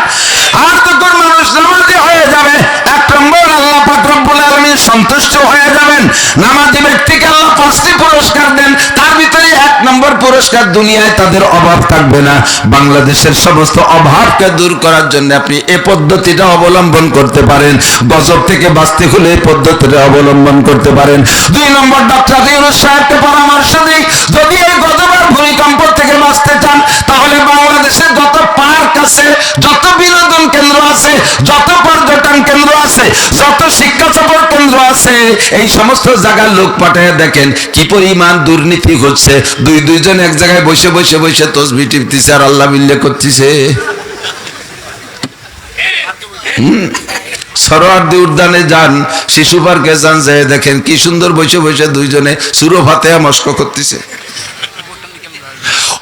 আর তখন মানুষ নামাজি হয়ে যাবে। 1 নম্বর আল্লাহ পাক রব্বুল আলামিন সন্তুষ্ট হয়ে যাবেন। নামাজি ব্যক্তিকে আল্লাহ 5টি পুরস্কার দেন, তার ভিতরে 1 নম্বর পুরস্কার, দুনিয়ায় তাদের অভাব থাকবে না। বাংলাদেশের সমস্ত অভাবকে দূর করার জন্য আপনি এই পদ্ধতিটা অবলম্বন করতে পারেন। গজব থেকে বাঁচতে হলে এই পদ্ধতিটা অবলম্বন করতে পারেন। 2 নম্বর ডক্টর ইউনূস সাহেবকে পরামর্শ দিই, যদি এই গজব আর ভূমিকম্প থেকে বাঁচতে চান, তাহলে বাংলাদেশের যত পার্ক আছে, যত বিনোদন কেন্দ্র আছে, যত পর্যটন কেন্দ্র আছে, যত শিক্ষা সফর কেন্দ্র আছে, এই সমস্ত জায়গার লোক পাঠায় দেখেন কি পরিমাণ দুর্নীতি হচ্ছে। 2 জন এক জায়গায় বসে বসে বসে তসবিহ টিপতেছে আর আল্লাহ বিল্লে করতেছে। সরোয়ার্দী উদ্যানে যান, শিশু পার্কে যান, যায় দেখেন কি সুন্দর বসে বসে 2 জনে সূরা ফাতিহা মস্ক করতেছে।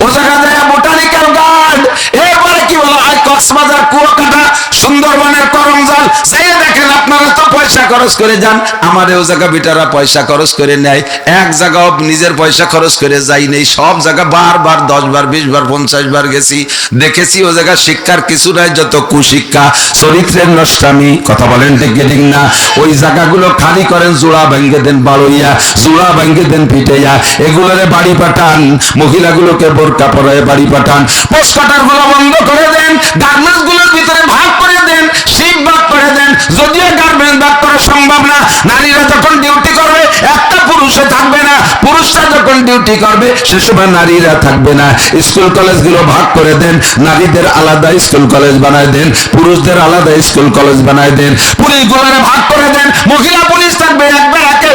ও জায়গা যায় বোটানিক্যাল গার্ড, এরপরে কি বলো কক্সবাজার, কুয়াকাটা, সুন্দরবনের করমজাল, যাই দেখেন আপনারা তো পয়সা খরচ করে যান, আমার ও জায়গা বিটারা পয়সা খরচ করে নেয়, এক জায়গা নিজের পয়সা খরচ করে যাই নেই, সব জায়গা বারবার 10 বার 20 বার 50 বার গেছি, দেখেছি ও জায়গা শিক্ষার কিছু নাই, যত কুশিক্ষা, চরিত্রের নষ্টামি। কথা বলেন ঠিক না? ওই জায়গাগুলো খালি করেন, জোড়া ভেঙ্গে দেন বাড়ইয়া, জোড়া ভেঙ্গে দেন পিটাইয়া, এগুলোরে বাড়ি পাঠান, মহিলাগুলোকে বোরকা পরায় বাড়ি পাঠান, পোস্ট কাটার গুলো বন্ধ করে দেন, গার্মেন্টস গুলোর ভিতরে ভাগ করে দেন, শিপ ভাগ করে দেন। যদিও গার্মেন্টস ভাগ করা সম্ভব না, নারীরা যখন ডিউটি করবে একটা পুরুষে থাকবে না, পুরুষরা যখন ডিউটি করবে সে সময় নারীরা থাকবে না। স্কুল কলেজ গুলো ভাগ করে দেন, নারীদের আলাদা স্কুল কলেজ বানায় দেন, পুরুষদের আলাদা স্কুল কলেজ বানায় দেন। পুলিশ গুলোরে ভাগ করে দেন, মহিলা পুলিশ থাকবে এক বেড়াকে,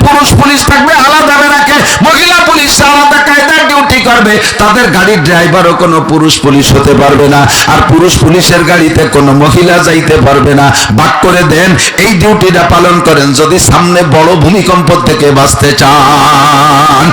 পুরুষ পুলিশ থাকবে আলাদা বেড়াকে, মহিলা পুলিশ আলাদা কায়দায় ডিউটি করবে। তাদের গাড়ির ড্রাইভারও কোনো পুরুষ পুলিশ হতে পারবে না, আর পুরুষ পুলিশের গাড়িতে কোনো মহিলা যাইতে পারবে না। ভাগ করে দেন, এই ডিউটিটা পালন করেন যদি সামনে বড় ভূমিকম্প থেকে বাঁচতে চান।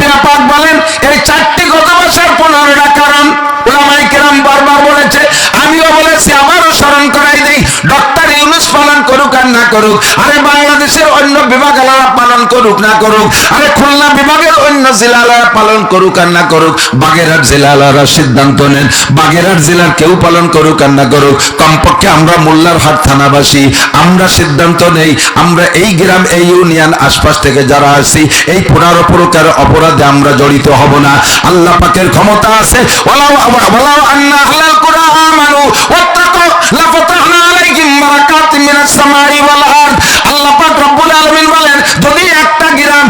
আল্লাহ পাক বলেন এই 4টি গজব আসার 15টা কারণ উলামায়ে কেরাম বারবার বলেছে, আমিও বলেছি, আবারও স্মরণ করাই দেই। ডক্টর ইউনূস পালন করুক আর না করুক, আরে বাংলাদেশের অন্য বিভাগালারা পালন করুক না করুক, আরে খুলনা বিভাগের অন্য জেলালারা পালন করুক আর না করুক, বাগেরহাট জেলালারা সিদ্ধান্ত নেন বাগেরহাট জেলার কেউ পালন করুক আর না করুক, কমপক্ষে আমরা মোল্লারহাট থানাবাসী আমরা সিদ্ধান্ত নেই, আমরা এই গ্রাম এই ইউনিয়ন আশপাশ থেকে যারা আছি এই 15 প্রকার অপরাধে আমরা জড়িত হব না। আল্লাহ পাকের ক্ষমতা আছে, ওয়ালাউ আন্না আহলাল কুরআ আমানু ওয়াত্তাকু লাফাতাহনা আলাইহিম বারাকাতিম মিনাস সামাই ওয়াল আরদ। আল্লাহ পাক রব্বুল আলামিন বলেন, যদি একটা গ্রাম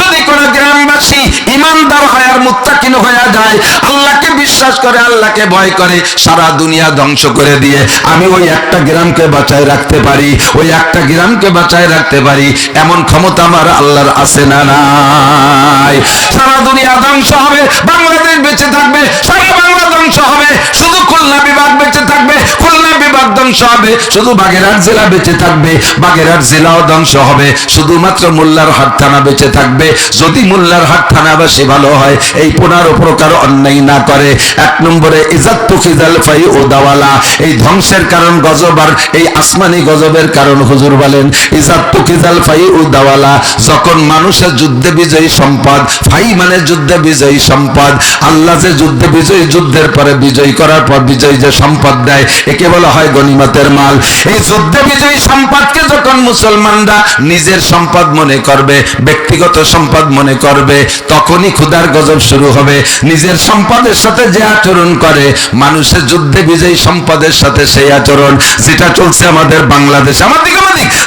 যদি কোন গ্রামবাসী ইমানদার হয় আর মুত্তাকিন হয়ে যায়, আল্লাহকে বিশ্বাস করে আল্লাহকে ভয় করে, সারা দুনিয়া ধ্বংস করে দিয়ে আমি ওই একটা গ্রামকে বাঁচায় রাখতে পারি, ওই একটা গ্রামকে বাঁচায় রাখতে পারি, এমন ক্ষমতা আমার আল্লাহর আছে না নাই? সারা দুনিয়া ধ্বংস হবে, বাংলাদেশ বেঁচে থাকবে, সারা বাংলা ধ্বংস হবে, শুধু খুলনা বিভাগ বেঁচে থাকবে, খুলনা বিভাগ ধ্বংস হবে, শুধু বাগেরহাট জেলা বেঁচে থাকবে, বাগেরহাট জেলাও ধ্বংস হবে, শুধুমাত্র মোল্লারহাট থানা বেঁচে থাকবে। যদি মোল্লারহাট থানাবাসী ভালো হয়, এই 15 প্রকার অন্যায় না করে। 1 নম্বরে ইজাত্তু খিজাল ফাই ও দাওয়ালা, এই ধ্বংসের কারণ গজব আর এই আসমানি গজবের কারণ হুজুর বলেন ইজাত্তু খিজাল ফাই ও দাওয়ালা, যখন মানুষের যুদ্ধে বিজয়ী সম্পদ, ফাই মানে যুদ্ধে বিজয়ী সম্পদ, আল্লাহ যে যুদ্ধে বিজয়ী, যুদ্ধের পরে বিজয় করার পর বিজয়ী যে সম্পদ দেয় একে বলা হয় গনিমতের মাল। এই যুদ্ধে বিজয়ী সম্পদকে যখন মুসলমানরা নিজের সম্পদ মনে করবে, ব্যক্তিগত সম্পদ মনে করবে, তখনই ক্ষুধার গজব শুরু হবে। নিজের সম্পদের সাথে যে আচরণ করে, মানুষের যুদ্ধে বিজয়ী সম্পদের সাথে সেই আচরণ, যেটা চলছে আমাদের বাংলাদেশে,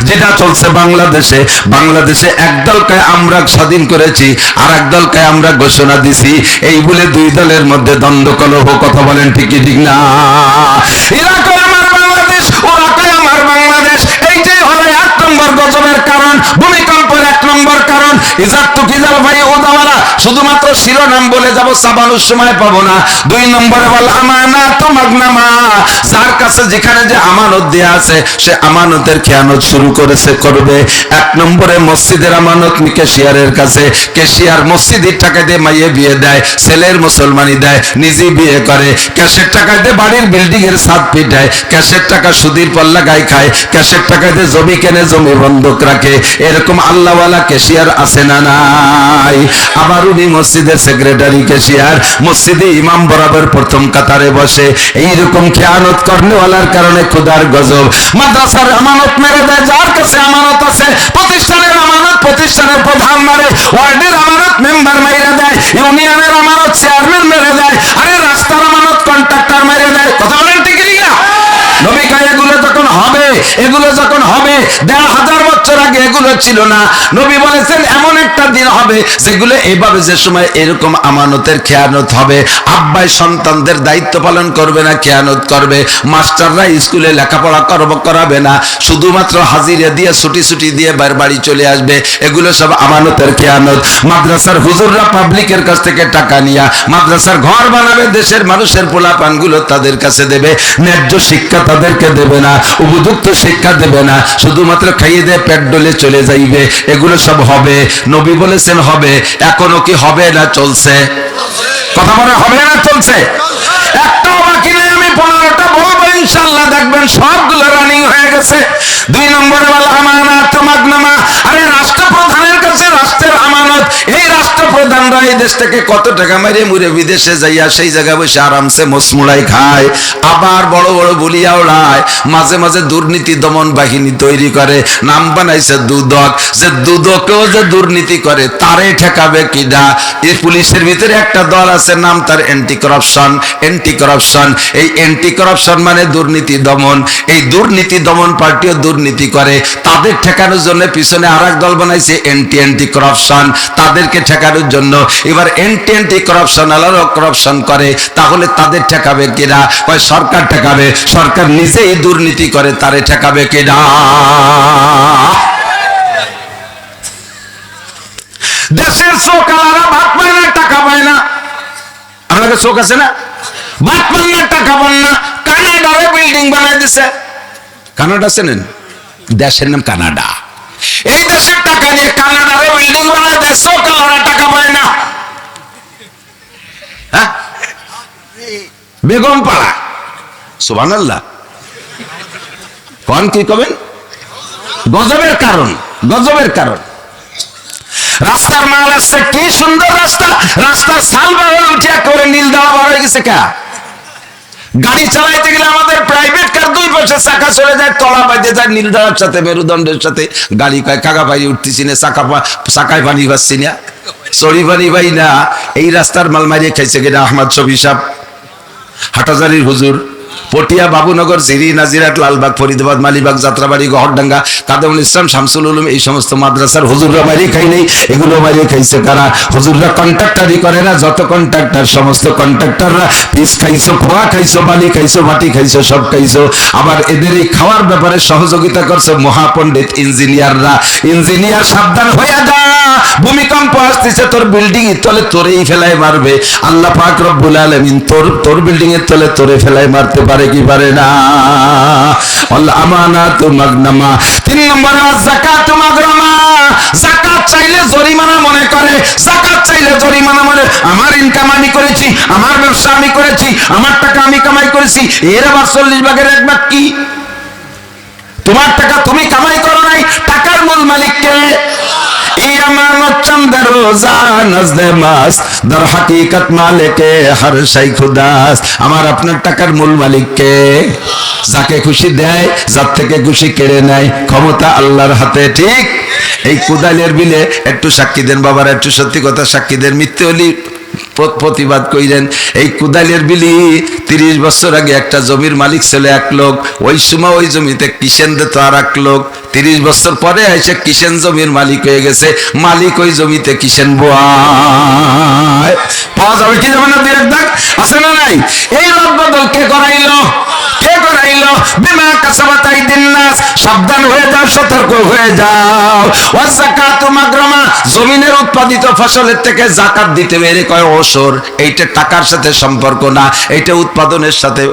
যেটা চলছে বাংলাদেশে একদলকে আমরা স্বাধীন করেছি আর একদলকে আমরা ঘোষণা দিছি, এই বলে 2 দলের মধ্যে দ্বন্দ্ব কলহ। কথা বলেন ঠিক কি ঠিক না? এরা কয় আমার বাংলাদেশ, ওরা কয় আমার বাংলাদেশ। এইটাই হলো 1 নম্বর গজবের কারণ, ভূমিকম্পের 1 নম্বর কারণ। ইজাত্তু খিজাল ভাই ওদাওয়ালা, শুধুমাত্র শিরোনাম বলে যাব, চাবানোর সময় পাবো না। 2 নম্বরে বল আমানাত মাগনামা, যার কাছে যেখানে যে আমানত দেয়া আছে সে আমানতের খেয়ানত শুরু করবে। 1 নম্বরে মসজিদের আমানত ক্যাশিয়ারের কাছে, ক্যাশিয়ার মসজিদের টাকা দিয়ে মাইয়ে বিয়ে দেয়, ছেলের মুসলমানি দেয়, নিজে বিয়ে করে, ক্যাশের টাকা দিয়ে বাড়ির বিল্ডিং এর ছাদ পিটায়, ক্যাশের টাকা সুদির পাল্লা গায়ে খায়, ক্যাশের টাকা দিয়ে জমি কেনে, জমি বন্ধক রাখে। এরকম আল্লাহওয়ালা ক্যাশিয়ার আছে না নাই? আবার উনি মসজিদের সেক্রেটারি ক্যাশিয়ার, মসজিদে ইমাম বরাবর প্রথম কাতারে বসে। এইরকম খেয়ানত করনেওয়ালার কারণে ক্ষুধার গজব। মাদ্রাসার আমানত মেরে দেয়, যার কাছে আমানত আছে, প্রতিষ্ঠানের আমানত প্রতিষ্ঠানের প্রধান মারে, ওয়ার্ডের আমানত মেম্বার মেরে দেয়, ইউনিয়নের আমানত চেয়ারম্যান মেরে দেয়, আরে রাস্তার আমানত কন্ট্রাক্টর মেরে দেয়। কথা বলেন ঠিক না? নবী কয় এগুলো যখন হবে 1500 বছর আগে এগুলো ছিল না। নবী বলেছেন এমন একটা দিন হবে যেগুলো এভাবে, যে সময় এরকম আমানতের খেয়ানত হবে, আব্বাই সন্তানদের দায়িত্ব পালন করবে না, খেয়ানত করবে, মাস্টাররা স্কুলে লেখাপড়া করাবে না, শুধুমাত্র হাজিরা দিয়ে ছুটি দিয়ে বাড়ি চলে আসবে। এগুলো সব আমানতের খেয়ানত। মাদ্রাসার হুজুররা পাবলিকের কাছ থেকে টাকা নিয়া মাদ্রাসার ঘর বানাবে, দেশের মানুষের পোলাপানগুলো তাদের কাছে দেবে, ন্যায্য শিক্ষা তাদেরকে দেবে না, উপযুক্ত শিক্ষা দেবে না, শুধুমাত্র খাইয়ে দিয়ে পেট ডলে চলে যাইবে। এগুলো সব হবে, নবী বলেছেন হবে। এখনো কি হবে না চলছে? কথা বলে হবে না চলছে? একটাও বাকি নেই। আমি 15টা বলবো, ইনশাআল্লাহ দেখবেন সবগুলো রানিং হয়ে গেছে। 2 নম্বরে বল আমানাত মাগনামা, আরে রাষ্ট্রপ্রধানের কাছে রাষ্ট্রের আমানত। এই রাষ্ট্রপ্রধানরা এই দেশ থেকে কত টাকা মেরে মুড়ে বিদেশে যাইয়া সেই জায়গায় বসে আরামসে মসমুলাই খায়, আবার বড় বড় বলিয়া ওড়ায়, মাঝে মাঝে দুর্নীতি দমন বাহিনী তৈরি করে, নাম বানাইছে দুদক। যে দুদকেও যে দুর্নীতি করে তারে ঠেকাবে কিনা? এই পুলিশের ভিতরে একটা দল আছে, নাম তার অ্যান্টি কারাপশন। এই অ্যান্টি কারাপশন মানে দুর্নীতি দমন। এই দুর্নীতি দমন পার্টিও দুর্নীতি করে, তাদের ঠেকানোর জন্য পিছনে আরেক দল বানাইছে অ্যান্টি কারাপশন, তাদেরকে ঠেকানোর জন্য। এবার অ্যান্টি কারাপশন আলারও কারাপশন করে, তাহলে তাদের ঠেকাবে কিনা? কয় সরকার ঠেকাবে। সরকার নিজেই দুর্নীতি করে, তারে ঠেকাবে কিনা? দেশের চোখালারা ভাত পায় না, টাকা পায় না। আপনাদের চোখ আছে না? ভাত পান না, টাকা পান না। কানাডারে বিল্ডিং বানাই দিছে। কানাডা চেনেন? দেশের নাম কানাডা। এই দেশের টাকা নিয়ে কানাডারে বিল্ডিং বানাই দেয়, চোখালারা টাকা পায় না। বেগম পাড়া। সুবহানাল্লাহ। কোন কি কবেন? গজবের কারণ, গজবের কারণ। রাস্তার মাল আসছে, কি সুন্দর রাস্তা, রাস্তার সাল উঠিয়া করে নীল দেওয়া বড় হয়ে গেছে। কা গাড়ি চালাইতে গেলে আমাদের প্রাইভেট কার দুই পাশে চাকা চলে যায়, তলা বাজে যায় নীল দেওয়ার সাথে, মেরুদণ্ডের সাথে। গাড়ি কয় কাকা পাই উঠতেছি না, চাকায় পানি পাচ্ছি না, সরি পানি পাই না। এই রাস্তার মাল মারিয়ে খাইছে কিনা আহমদ শফি সাহেব, হাটাজারির হুজুর, পটিয়া, বাবুনগর, জিরি, নাজিরাট, লালবাগ, ফরিদাবাদ, মালিবাগ, যাত্রাবাড়ি, গহরডাঙ্গা, কাদেমুল ইসলাম, শামসুল উলুম, এই সমস্ত মাদ্রাসার হুজুররা মারিয়ে খাই নেই, এগুলো মারিয়ে খাইছে কারা? হুজুররা কন্ট্রাক্টারই করে না, যত কন্ট্রাক্টার সমস্ত কন্ট্রাক্টাররা পিস খাইছো, খোয়া খাইছো, বালি খাইছো, মাটি খাইছো, সব খাইছো। আবার এদের এই খাওয়ার ব্যাপারে সহযোগিতা করছে মহাপণ্ডিত ইঞ্জিনিয়াররা। ইঞ্জিনিয়ার সাবধান হইয়া যা, ভূমিকম্প আসতেছে তোর বিল্ডিং এর তলে, তোরেই ফেলাই মারবে। আল্লাহ পাক রব্বুল আলামিন তোর বিল্ডিং এর তলে তোরে ফেলাই মারতে পারে কি পারে না? আল আমানাতু মাগনামা। 3 নম্বর যাকাতু মাগরামা। যাকাত চাইলে জরিমানা মনে করে, যাকাত চাইলে জরিমানা মনে। আমার ইনকাম আমি করেছি, আমার ব্যবসা আমি করেছি, আমার টাকা আমি কামাই করেছি, এর আবার 40 ভাগের 1 ভাগ কি? তোমার টাকা তুমি কামাই করো নাই, টাকার মূল মালিক কে? এই আমানত চন্দের রোজা নজদে মাস, দর হাকিকত মালিকে হর শাই খুদাস। আমার আপনার টাকার মূল মালিক কে? যাকে খুশি দেয়, যার থেকে খুশি কেড়ে নেয়, ক্ষমতা আল্লাহর হাতে। ঠিক? এই কুদালের বিলে একটু সাক্ষী দেন বাবার, একটু সত্যি কথা সাক্ষী দেন, মিথ্যে হলি প্রতিবাদ কইলেন। এই কুদালের বিলি 30 বছর আগে একটা জমির মালিক ছিল এক লোক, ওই সময় ওই জমিতে কিষেন দিত আর এক লোক। 30 বছর পরে এসে কিষেন জমির মালিক হয়ে গেছে, মালিক ওই জমিতে কিষেন বোয়ায়। পাওয়া যাবে কি যাবে না? direct দাগ আছে না নাই? এই রদবদল কে করাইলো? কে করাইলো? বিমা কাসাবাত আইদিন নাস। সাবধান হয়ে যাও, সতর্ক হয়ে যাও। ওয়াজ যাকাতু মাগরামা। জমিনের উৎপাদিত ফসলের থেকে যাকাত দিতে বেরে কয় ওসর। এইটা টাকার সাথে সম্পর্ক না, এইটা উৎপাদনের সাথে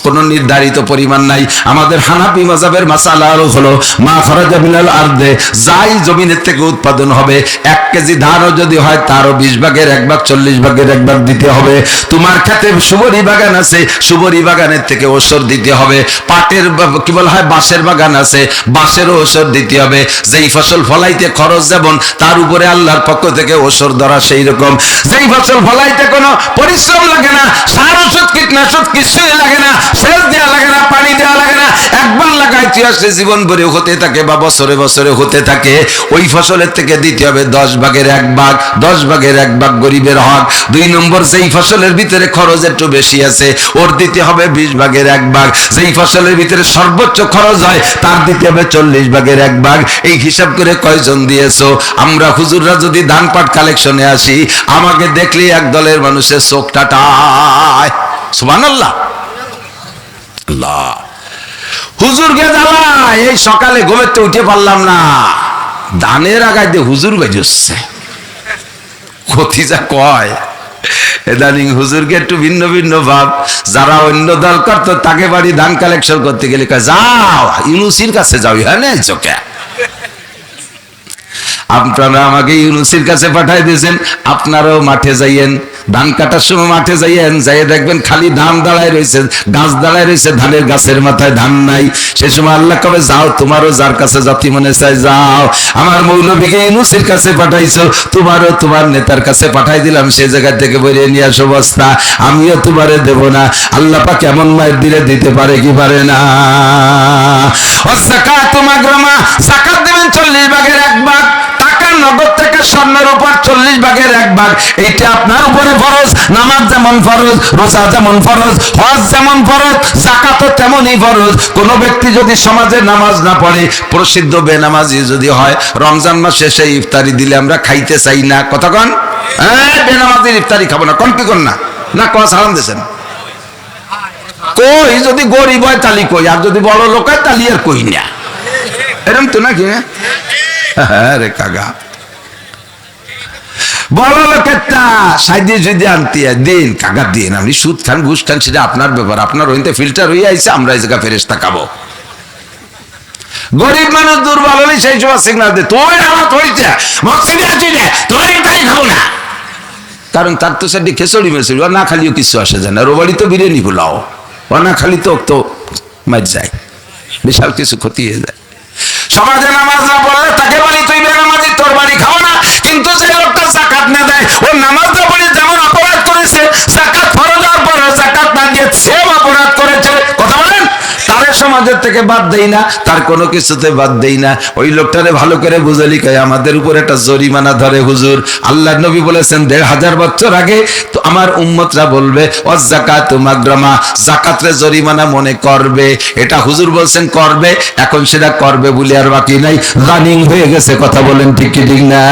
কোনো নির্ধারিত পরিমাণ নাই। আমাদের হানাফি মাযহাবের মাসালা হলো মা খরাজা মিনাল আরদে, যাই জমিনের থেকে উৎপাদন হবে, 1 কেজি ধানও যদি হয় তারও 20 ভাগের 1 ভাগ, 40 ভাগের 1 ভাগ দিতে হবে। তোমার ক্ষেতে সুবরি বাগান আছে, সুবরি বাগানের থেকে ওসর দিতে হবে। পাটের কি বলা হয়, বাঁশের বাগান আছে, বাঁশেরও ওসর দিতে হবে। যেই ফসল ফলাইতে খরচ যেমন, তার উপরে আল্লাহর পক্ষ থেকে ওসর ধরা সেই রকম। যেই ফসল ফলাইতে কোনো পরিশ্রম লাগে না, সার ওষুধ কীটনাশক কিছুই লাগে না, সেচ দেওয়া লাগে না, পানি দেওয়া লাগে না, একবার লাগাইতে আসলে জীবন ভরে হতে থাকে বা বছরে বছরে হতে থাকে, ওই ফসলের থেকে দিতে হবে 10 ভাগের 1 ভাগ, 10 ভাগের 1 ভাগ গরিবের হক। 2 নম্বর, যেই ফসলের ভিতরে খরচ একটু বেশি আছে, ওর দিতে হবে 20 ভাগের 1 ভাগ। যেই ফসলের ভিতরে সর্বোচ্চ খরচ হয়, তার দিতে হবে 40 ভাগের 1 ভাগ। এই হিসাব করে কয়জন দিয়েছো? আমরা হুজুররা যদি ধান পাট কালেকশনে আসি, আমাকে দেখলেই এক দলের মানুষের চোখ টাটায়। সুবহানাল্লাহ। আল্লাহ হুজুরকে জ্বালায়। এই সকালে ঘুমের তো উঠে পারলাম না, ধানের আগায় দিয়ে হুজুর বেজছে। ক্ষতি যা কয় ইদানিং হুজুরকে একটু ভিন্ন ভিন্ন ভাব। যারা অন্য দল করতো তাকে বাড়ি ধান কালেকশন করতে গেলে কয় যাও ইউনুসির কাছে যাও। হ্যাঁ না চোখে আপনারা আমাকে ইউনুসির কাছে পাঠাই দিয়েছেন, আপনারাও মাঠে যাইয়েন, ধান কাটার সময় মাঠে যাইয়েন, যাইয়ে দেখবেন খালি ধান দাঁড়ায় রয়েছে, গাছ দাঁড়ায় রয়েছে, ধানের গাছের মাথায় ধান নাই। সে সময় আল্লাহ কবে যাও, তোমারও যার কাছে জাতি মনে চাই যাও। আমার মৌলবীকে ইউনুসির কাছে পাঠাইছো, তোমারও তোমার নেতার কাছে পাঠাই দিলাম, সে জায়গা থেকে বেরিয়ে নিয়ে আসো বস্তা। আমিও তোমারে দেব না। আল্লাহ পাক কেমন মায়ের দিলে দিতে পারে কি পারে না? যাকাতু মাগরামা। যাকাত দেবেন 40 ভাগের 1 ভাগ। টাকা নগদ থেকে স্বর্ণের উপর 40 ভাগের 1 ভাগ। এটা আপনার উপরে ফরজ। নামাজ যেমন ফরজ, রোজা যেমন ফরজ, হজ যেমন ফরজ, যাকাতও তেমনই ফরজ। কোন ব্যক্তি যদি সমাজে নামাজ না পড়ে, প্রসিদ্ধ বেনামাজি যদি হয়, রমজান মাসে সেই ইফতারি দিলে আমরা খাইতে চাই না। কতক্ষণ বেনামাজির ইফতারি খাবো না, কোন কি কর না না কস হারাম দিয়েছেন কই? যদি গরিব হয় তালি কই, আর যদি বড় লোক হয় তালি আর কই না। এরকম তো নাকি? হ্যাঁ রে কাকা, বড় লোকেরটা সাইডে যদি আনতে দিন কাকা দিন, আপনি সুদ খান ঘুষ খান সেটা আপনার ব্যাপার, আপনার ওইতে ফিল্টার হয়ে আইছে, আমরা এই জায়গা ফেরেশতা খাবো। গরিব মানুষ দুর্বল হলে সেই সময় সিগনাল দে, তোর আমার হইছে মসজিদে আছি রে, তোর এটাই খাবো না। কারণ তার তো সেটি খেচড়ি মেচড়ি, ও না খালিও কিছু আসে যায় না, আর ও বাড়ি তো বিরিয়ানি পোলাও, ও না খালি তো মার যায়, বিশাল কিছু ক্ষতি হয়ে যায়। সমাজে নামাজ না পড়লে তাকে বলি তুই বেনামাজি, তোর বাড়ি খাও না। কিন্তু যে লোকটা যাকাত না দেয়, ও নামাজ না পড়ে যেমন অপরাধ করেছে, যাকাত ফরজ হওয়ার পর যাকাত না দিয়ে সেম অপরাধ করেছে। কথা বলেন, তারে সমাজের থেকে বাদ দেই না, তার কোনো কিছুতে বাদ দেই না। ওই লোকটারে ভালো করে বুঝালি কয় আমাদের উপর একটা জরিমানা ধরে হুজুর। আল্লাহ নবী বলেছেন 1500 বছর আগে তো আমার উম্মতরা বলবে ওয়াজ্জাকাতু মাগরামা, যাকাতরে জরিমানা মনে করবে। এটা হুজুর বলছেন করবে, এখন সেটা করবে বলে আর বাকি নাই, রানিং হয়ে গেছে। কথা বলেন ঠিক কি ঠিক না?